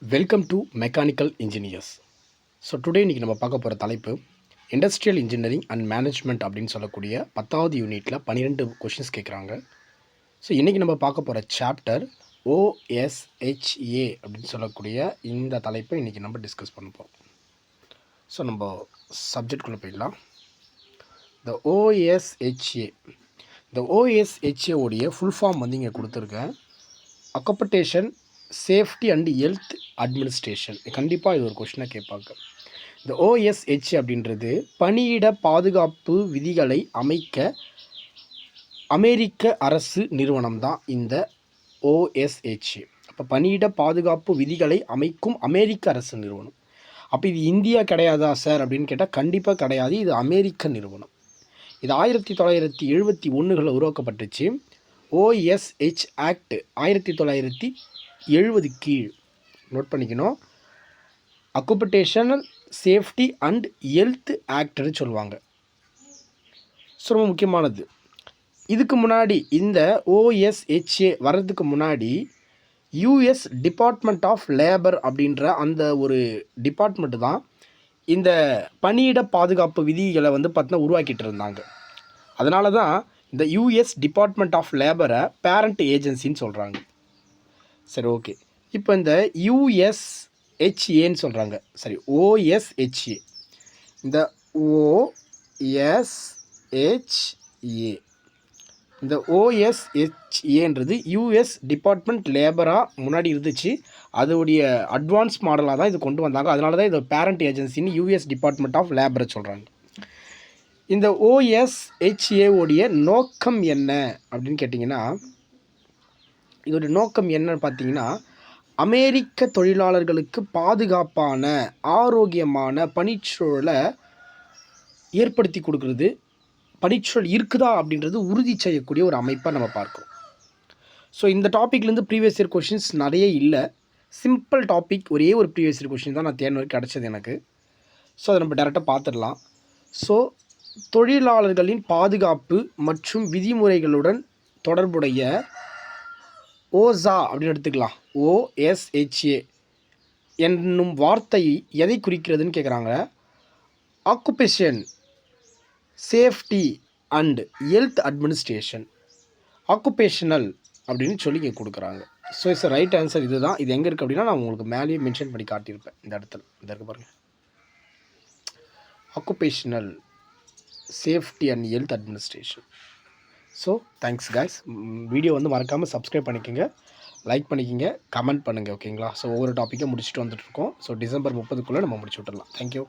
Welcome to mechanical engineers. So today இன்றைக்கி நம்ம பார்க்க போகிற தலைப்பு இண்டஸ்ட்ரியல் இன்ஜினியரிங் அண்ட் மேனேஜ்மெண்ட் அப்படின்னு சொல்லக்கூடிய 10வது யூனிட்டில் 12 கொஷின்ஸ் கேட்குறாங்க. ஸோ இன்றைக்கி நம்ம பார்க்க போகிற சாப்டர் OSHA அப்படின்னு சொல்லக்கூடிய இந்த தலைப்பை இன்றைக்கி நம்ம டிஸ்கஸ் பண்ண போகிறோம். ஸோ நம்ம சப்ஜெக்ட்குள்ளே போயிடலாம். இந்த OSHA உடைய ஃபுல் ஃபார்ம் வந்து இங்கே கொடுத்துருக்கேன். Occupation safety and health administration. கண்டிப்பாக இது ஒரு கொஷினாக கேட்பாங்க. இந்த OSHA அப்படின்றது பணியிட பாதுகாப்பு விதிகளை அமைக்க அமெரிக்க அரசு நிறுவனம் தான் இந்த OSHA. அப்போ பணியிட பாதுகாப்பு விதிகளை அமைக்கும் அமெரிக்க அரசு நிறுவனம். அப்போ இது இந்தியா கிடையாதா சார் அப்படின்னு கேட்டால் கண்டிப்பாக கிடையாது. இது அமெரிக்க நிறுவனம். இது 1971 உருவாக்கப்பட்டுச்சு. OSH ஆக்ட் 1970 கீழ். நோட் பண்ணிக்கணும். ஆக்குபேஷனல் சேஃப்டி அண்ட் ஹெல்த் ஆக்ட்னு சொல்லுவாங்க. ஸோ ரொம்ப முக்கியமானது. இதுக்கு முன்னாடி இந்த OSHA வர்றதுக்கு முன்னாடி US டிபார்ட்மெண்ட் ஆஃப் லேபர் அப்படின்ற அந்த ஒரு டிபார்ட்மெண்ட்டு தான் இந்த பணியிட பாதுகாப்பு விதிகளை வந்து பார்த்தீங்கன்னா உருவாக்கிட்டு இருந்தாங்க. அதனால தான் இந்த US டிபார்ட்மெண்ட் ஆஃப் லேபரை பேரண்ட் ஏஜென்சின்னு சொல்கிறாங்க. சரி, ஓகே. இப்போ இந்த USHAன்னு சொல்கிறாங்க. சரி, OSHA. இந்த OSHA இந்த OSHAன்றது US டிபார்ட்மெண்ட் லேபராக முன்னாடி இருந்துச்சு. அதோடைய அட்வான்ஸ் மாடலாக தான் இது கொண்டு வந்தாங்க. அதனால தான் இது பேரண்ட் ஏஜென்சின்னு US டிபார்ட்மெண்ட் ஆஃப் லேபரை சொல்கிறாங்க. இந்த OSHA உடைய நோக்கம் என்ன அப்படின்னு கேட்டிங்கன்னா, இதோடைய நோக்கம் என்னன்னு பார்த்தீங்கன்னா, அமெரிக்க தொழிலாளர்களுக்கு பாதுகாப்பான ஆரோக்கியமான பணிச்சூழலை ஏற்படுத்தி கொடுக்குறது. பணிச்சூழல் இருக்குதா அப்படின்றது உறுதி செய்யக்கூடிய ஒரு அமைப்பாக நம்ம பார்க்குறோம். ஸோ இந்த டாப்பிக்லேருந்து ப்ரீவியஸ் இயர் கொஷின்ஸ் நிறைய இல்லை. சிம்பிள் டாபிக், ஒரே ஒரு ப்ரீவியஸ் இயர் கொஷின் தான் நான் தேர்வு கிடச்சது எனக்கு. ஸோ அதை நம்ம டேரெக்டாக பார்த்துடலாம். ஸோ தொழிலாளர்களின் பாதுகாப்பு மற்றும் விதிமுறைகளுடன் தொடர்புடைய OSHA அப்படின்னு எடுத்துக்கலாம். OSHA என்னும் வார்த்தை எதை குறிக்கிறதுன்னு கேட்குறாங்க. Occupation safety and health administration. Occupational அப்படின்னு சொல்லி இங்கே கொடுக்குறாங்க. ஸோ இட்ஸ் ரைட் ஆன்சர் இது தான். இது எங்கே இருக்குது அப்படின்னா நான் உங்களுக்கு மேலேயே மென்ஷன் பண்ணி காட்டியிருப்பேன். இந்த இடத்துல இருக்கு பாருங்கள். Occupational safety and health administration. So thanks guys. Video வந்து மறக்காமல் சப்ஸ்கிரைப் பண்ணிக்கோங்க, லைக் பண்ணிக்கோங்க, கமெண்ட் பண்ணுங்கள். ஓகேங்களா? ஸோ ஒவ்வொரு டாப்பிக்காக முடிச்சுட்டு வந்துட்டுருக்கோம். ஸோ டிசம்பர் 30க்குள்ளே நம்ம முடிச்சு விட்டுடலாம். தேங்க்யூ.